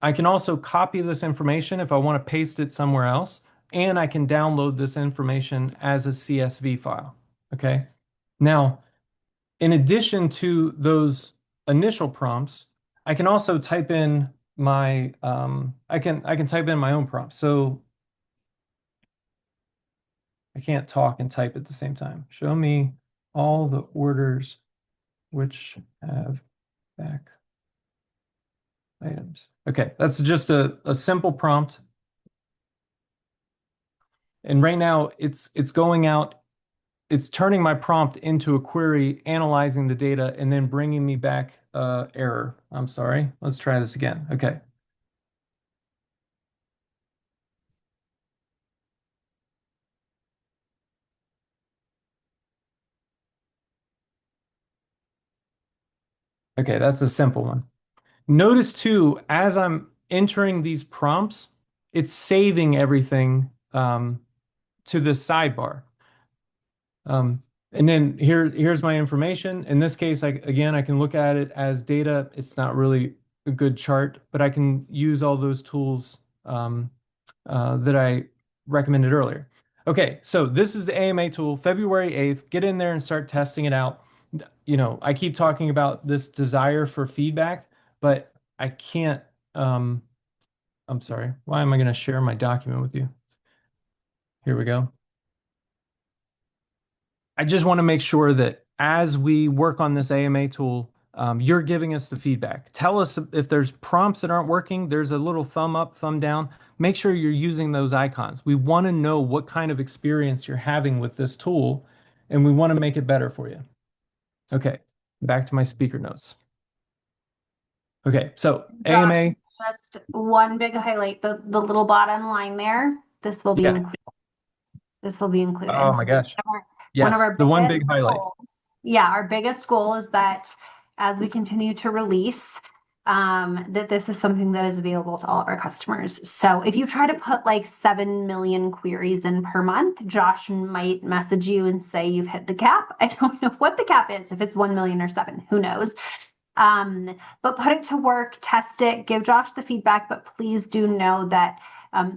I can also copy this information if I want to paste it somewhere else. And I can download this information as a CSV file. Okay. Now, in addition to those initial prompts, I can also type in my I can type in my own prompts. So I can't talk and type at the same time. Show me all the orders which have back items. Okay, that's just a simple prompt. And right now it's going out, it's turning my prompt into a query, analyzing the data, and then bringing me back error. I'm sorry. Let's try this again. Okay. Okay, that's a simple one. Notice too, as I'm entering these prompts, it's saving everything to this sidebar. And then here's my information. In this case, again, I can look at it as data. It's not really a good chart, but I can use all those tools that I recommended earlier. Okay, so this is the AMA tool, February 8th. Get in there and start testing it out. You know, I keep talking about this desire for feedback, but I can't, I'm sorry. Why am I going to share my document with you? Here we go. I just want to make sure that as we work on this AMA tool, you're giving us the feedback. Tell us if there's prompts that aren't working. There's a little thumb up, thumb down. Make sure you're using those icons. We want to know what kind of experience you're having with this tool, and we want to make it better for you. Okay, back to my speaker notes. Okay, so Josh, AMA. just one big highlight, the little bottom line there. This will be Yeah. included. This will be included. Oh my So gosh. one of Yes, our the one big biggest highlight. goals, yeah, our biggest goal is that as we continue to release, that this is something that is available to all of our customers. So if you try to put like 7 million queries in per month, Josh might message you and say you've hit the cap. I don't know what the cap is, if it's 1 million or 7, who knows? But put it to work, test it, give Josh the feedback, but please do know that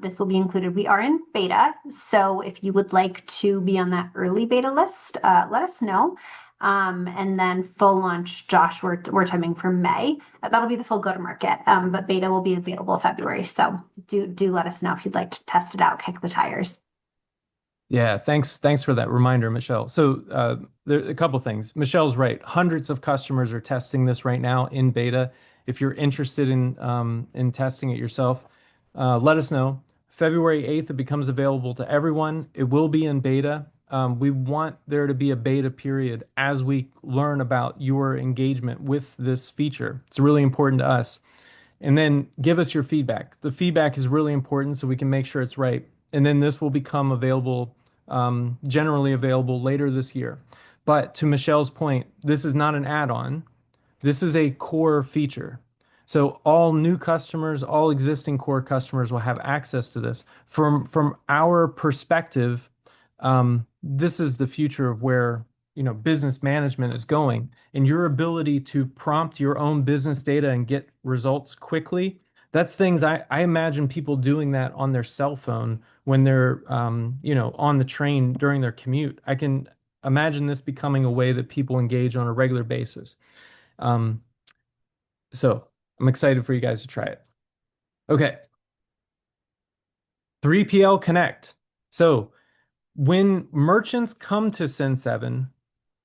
this will be included. We are in beta, so if you would like to be on that early beta list, let us know. And then full launch, Josh, we're timing for May. That'll be the full go-to-market, but beta will be available February. So do let us know if you'd like to test it out, kick the tires. Yeah, thanks for that reminder, Michelle. So there are a couple things. Michelle's right. Hundreds of customers are testing this right now in beta. If you're interested in testing it yourself, let us know. February 8th, it becomes available to everyone. It will be in beta. We want there to be a beta period as we learn about your engagement with this feature. It's really important to us. And then give us your feedback. The feedback is really important so we can make sure it's right. And then this will become available, generally available later this year. But to Michelle's point, this is not an add-on. This is a core feature. So all new customers, all existing core customers will have access to this. From our perspective, this is the future of where business management is going, and your ability to prompt your own business data and get results quickly. That's things I imagine people doing that on their cell phone when they're on the train during their commute. I can imagine this becoming a way that people engage on a regular basis. Um, so I'm excited for you guys to try it. Okay. 3PL Connect. So when merchants come to Cin7,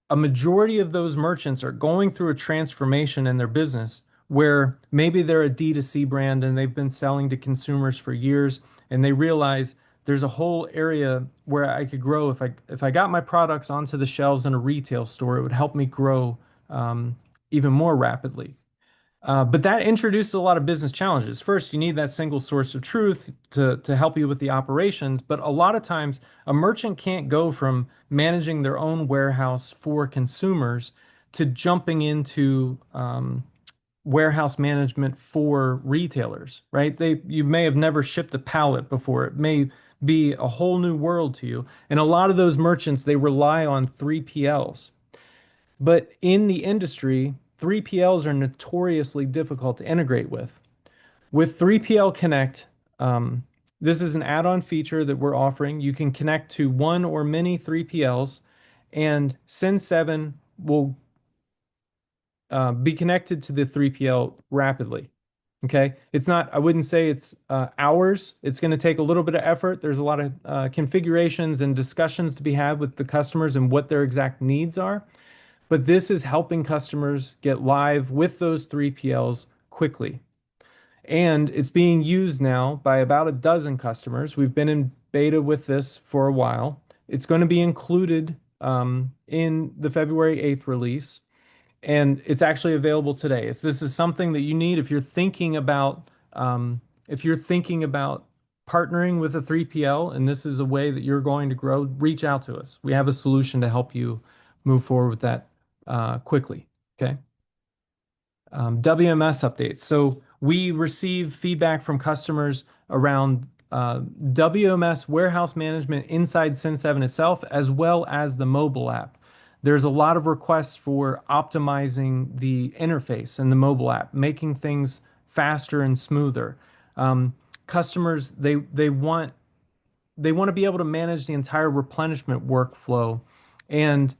a majority of those merchants are going through a transformation in their business where maybe they're a D2C brand and they've been selling to consumers for years, and they realize there's a whole area where I could grow if I got my products onto the shelves in a retail store. It would help me grow even more rapidly. But that introduces a lot of business challenges. First, you need that single source of truth to help you with the operations. But a lot of times, a merchant can't go from managing their own warehouse for consumers to jumping into warehouse management for retailers, right? You may have never shipped a pallet before. It may be a whole new world to you. And a lot of those merchants, they rely on 3PLs. But in the industry, 3PLs are notoriously difficult to integrate with. With 3PL Connect, this is an add-on feature that we're offering. You can connect to one or many 3PLs, and Cin7 will be connected to the 3PL rapidly. Okay. It's not, I wouldn't say it's hours. It's going to take a little bit of effort. There's a lot of configurations and discussions to be had with the customers and what their exact needs are. But this is helping customers get live with those 3PLs quickly. And it's being used now by about a dozen customers. We've been in beta with this for a while. It's going to be included in the February 8th release, and it's actually available today. If this is something that you need, if you're thinking about partnering with a 3PL and this is a way that you're going to grow, reach out to us. We have a solution to help you move forward with that quickly. Okay. WMS updates. So we receive feedback from customers around WMS warehouse management inside Cin7 itself, as well as the mobile app. There's a lot of requests for optimizing the interface in the mobile app, making things faster and smoother. Customers, they want to be able to manage the entire replenishment workflow and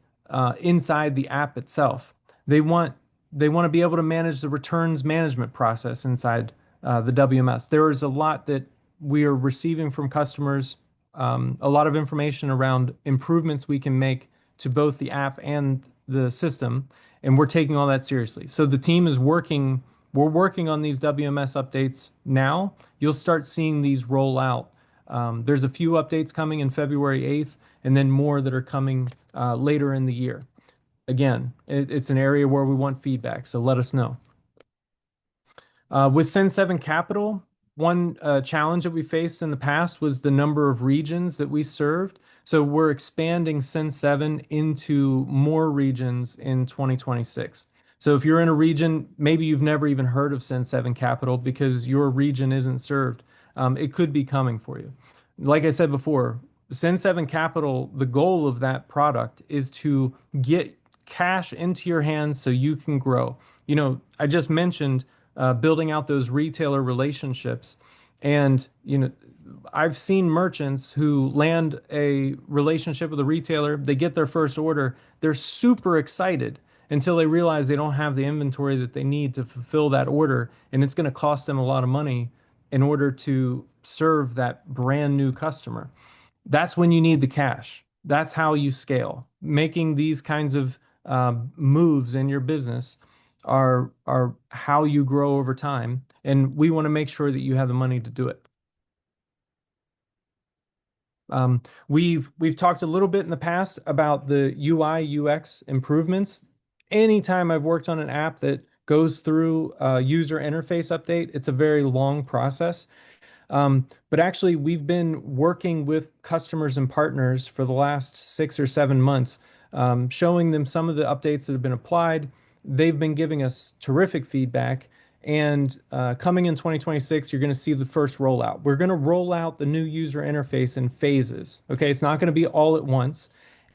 inside the app itself. They want they want to be able to manage the returns management process inside the WMS. There is a lot that we are receiving from customers, a lot of information around improvements we can make to both the app and the system, and we're taking all that seriously. So the team is working. We're working on these WMS updates now. You'll start seeing these roll out. There's a few updates coming in February 8th, and then more that are coming later in the year. Again, it's an area where we want feedback, so let us know. With Cin7 Capital, one challenge that we faced in the past was the number of regions that we served. So we're expanding Cin7 into more regions in 2026. So if you're in a region, maybe you've never even heard of Cin7 Capital because your region isn't served, it could be coming for you. Like I said before, Cin7 Capital, the goal of that product is to get cash into your hands so you can grow. You know, I just mentioned building out those retailer relationships. And, you know, I've seen merchants who land a relationship with a retailer, they get their first order, they're super excited until they realize they don't have the inventory that they need to fulfill that order. And it's going to cost them a lot of money in order to serve that brand new customer. That's when you need the cash. That's how you scale. Making these kinds of moves in your business are how you grow over time, and we want to make sure that you have the money to do it. We've talked a little bit in the past about the UI UX improvements. Anytime I've worked on an app that goes through a user interface update, it's a very long process. But actually, we've been working with customers and partners for the last 6 or 7 months, showing them some of the updates that have been applied. They've been giving us terrific feedback. And coming in 2026, you're going to see the first rollout. We're going to roll out the new user interface in phases. Okay, it's not going to be all at once.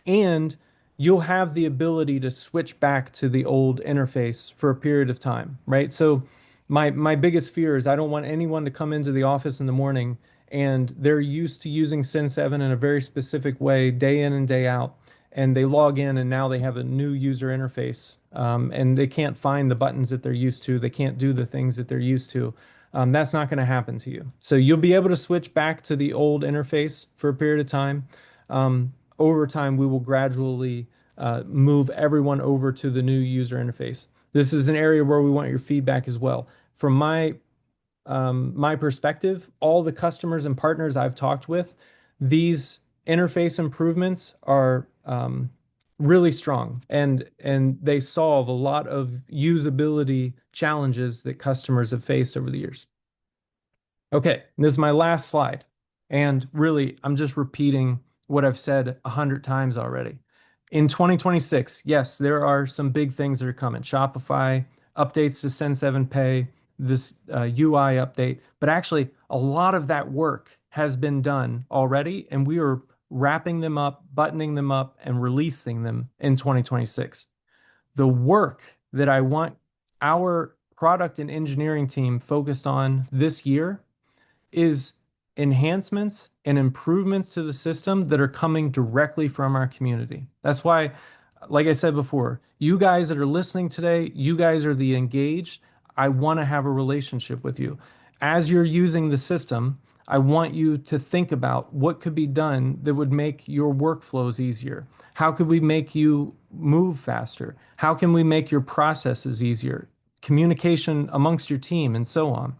And you'll have the ability to switch back to the old interface for a period of time, right? So my biggest fear is I don't want anyone to come into the office in the morning and they're used to using Cin7 in a very specific way, day in and day out, and they log in and now they have a new user interface, and they can't find the buttons that they're used to. They can't do the things that they're used to. That's not going to happen to you. So you'll be able to switch back to the old interface for a period of time. Over time, we will gradually move everyone over to the new user interface. This is an area where we want your feedback as well. From my perspective, all the customers and partners I've talked with, these interface improvements are really strong, and they solve a lot of usability challenges that customers have faced over the years. Okay, this is my last slide. And really, I'm just repeating what I've said 100 times already. In 2026, yes, there are some big things that are coming. Shopify, updates to Cin7 Pay, this UI update. But actually, a lot of that work has been done already, and we are wrapping them up, buttoning them up, and releasing them in 2026. The work that I want our product and engineering team focused on this year is enhancements and improvements to the system that are coming directly from our community. That's why, like I said before, you guys that are listening today, you guys are the engaged. I want to have a relationship with you. As you're using the system, I want you to think about what could be done that would make your workflows easier. How could we make you move faster? How can we make your processes easier? Communication amongst your team and so on.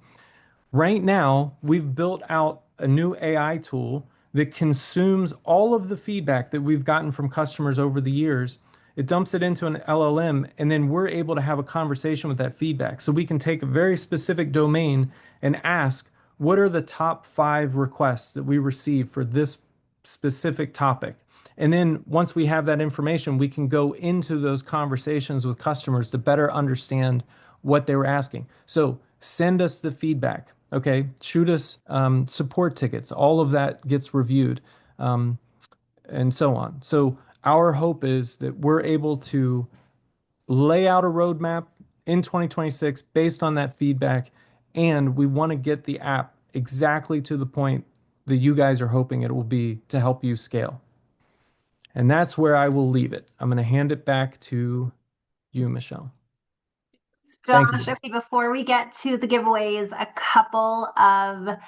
Right now, we've built out a new AI tool that consumes all of the feedback that we've gotten from customers over the years. It dumps it into an LLM, and then we're able to have a conversation with that feedback. So we can take a very specific domain and ask, what are the top 5 requests that we receive for this specific topic? And then once we have that information, we can go into those conversations with customers to better understand what they were asking. So send us the feedback. Okay, shoot us support tickets. All of that gets reviewed, um, and so on. So our hope is that we're able to lay out a roadmap in 2026 based on that feedback, and we want to get the app exactly to the point that you guys are hoping it will be to help you scale. And that's where I will leave it. I'm going to hand it back to you, Michelle. Thank you. Josh, okay, before we get to the giveaways, a couple of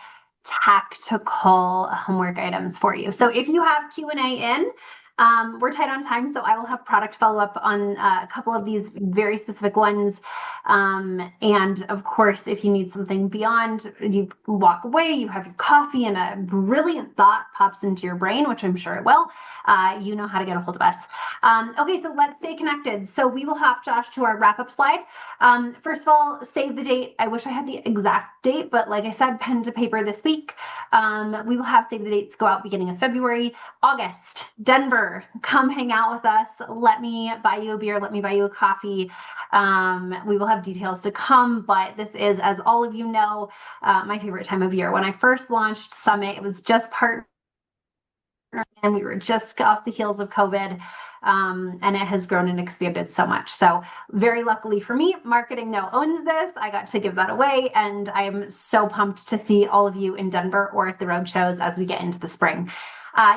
tactical homework items for you. So if you have Q&A in, we're tight on time, so I will have product follow up on a couple of these very specific ones. And of course, if you need something beyond, you walk away, you have your coffee, and a brilliant thought pops into your brain, which I'm sure it will. You know how to get a hold of us. Okay, so let's stay connected. So we will hop, Josh, to our wrap up slide. First of all, save the date. I wish I had the exact date, but like I said, pen to paper this week. We will have save the dates go out beginning of February. August, Denver, come hang out with us. Let me buy you a beer. Let me buy you a coffee. We will have details to come, but this is, as all of you know, my favorite time of year. When I first launched Summit, it was just partner, and we were just off the heels of COVID, and it has grown and expanded so much. So very luckily for me, Marketing Now owns this. I got to give that away, and I am so pumped to see all of you in Denver or at the road shows as we get into the spring.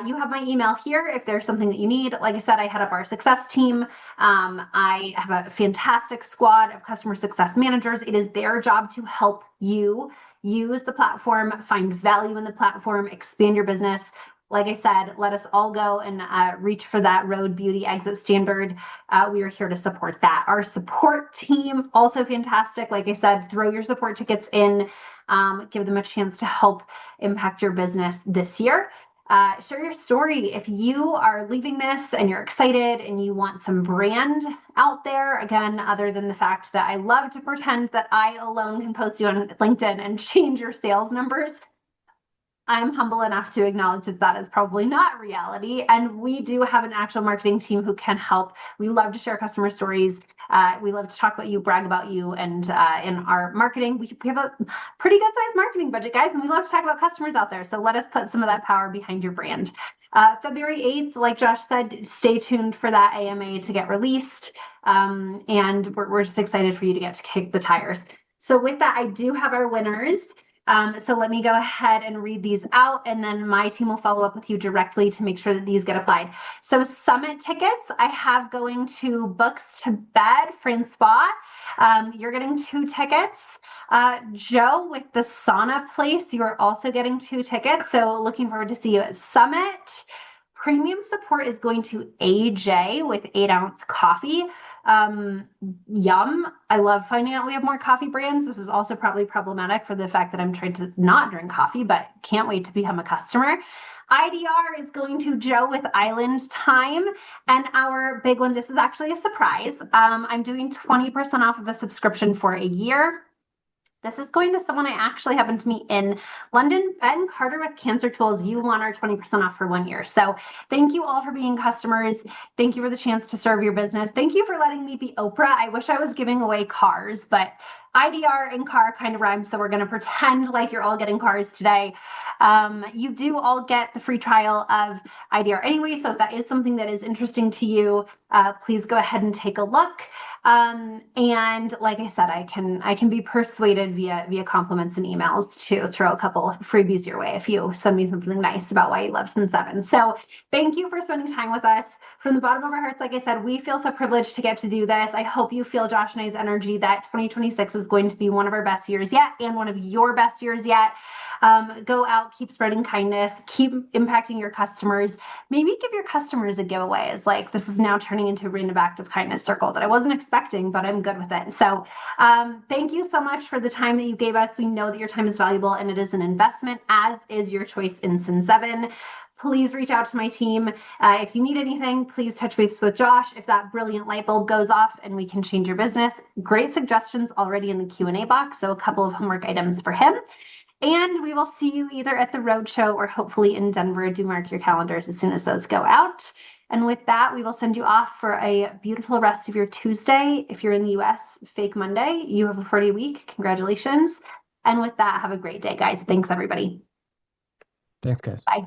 You have my email here if there's something that you need. Like I said, I head up our success team. I have a fantastic squad of customer success managers. It is their job to help you use the platform, find value in the platform, expand your business. Like I said, let us all go and reach for that road beauty exit standard. We are here to support that. Our support team, also fantastic. Like I said, throw your support tickets in, give them a chance to help impact your business this year. Share your story. If you are leaving this and you're excited and you want some brand out there, again, other than the fact that I love to pretend that I alone can post you on LinkedIn and change your sales numbers, I'm humble enough to acknowledge that that is probably not reality. And we do have an actual marketing team who can help. We love to share customer stories. We love to talk about you, brag about you. And in our marketing, we have a pretty good sized marketing budget, guys. And we love to talk about customers out there. So let us put some of that power behind your brand. February 8th, like Josh said, stay tuned for that AMA to get released. And we're just excited for you to get to kick the tires. So with that, I do have our winners. So let me go ahead and read these out, and then my team will follow up with you directly to make sure that these get applied. So Summit tickets, I have going to Books to Bed, Francois. You're getting 2 tickets. Joe with the sauna place, you are also getting 2 tickets. So looking forward to see you at Summit. Premium support is going to AJ with 8-ounce coffee. Yum. I love finding out we have more coffee brands. This is also probably problematic for the fact that I'm trying to not drink coffee, but can't wait to become a customer. IDR is going to Joe with Island Time. And our big one, this is actually a surprise. I'm doing 20% off of a subscription for a year. This is going to someone I actually happened to meet in London. Ben Carter with Cancer Tools. You want our 20% off for 1 year. So thank you all for being customers. Thank you for the chance to serve your business. Thank you for letting me be Oprah. I wish I was giving away cars, but IDR and car kind of rhyme, so we're going to pretend like you're all getting cars today. You do all get the free trial of IDR anyway, so if that is something that is interesting to you, please go ahead and take a look. And like I said, I can be persuaded via compliments and emails to throw a couple of freebies your way if you send me something nice about why you love Cin7. So thank you for spending time with us. From the bottom of our hearts, like I said, we feel so privileged to get to do this. I hope you feel Josh and I's energy that 2026 is going to be one of our best years yet and one of your best years yet. Go out, keep spreading kindness, keep impacting your customers. Maybe give your customers a giveaway. It's like this is now turning into a random act of kindness circle that I wasn't expecting, but I'm good with it. So thank you so much for the time that you gave us. We know that your time is valuable and it is an investment, as is your choice in Cin7. Please reach out to my team. If you need anything, please touch base with Josh. If that brilliant light bulb goes off and we can change your business, great suggestions already in the Q&A box. So a couple of homework items for him. And we will see you either at the roadshow or hopefully in Denver. Do mark your calendars as soon as those go out. And with that, we will send you off for a beautiful rest of your Tuesday. If you're in the US, fake Monday. You have a 40 week. Congratulations. And with that, have a great day, guys. Thanks, everybody. Thanks, guys. Bye.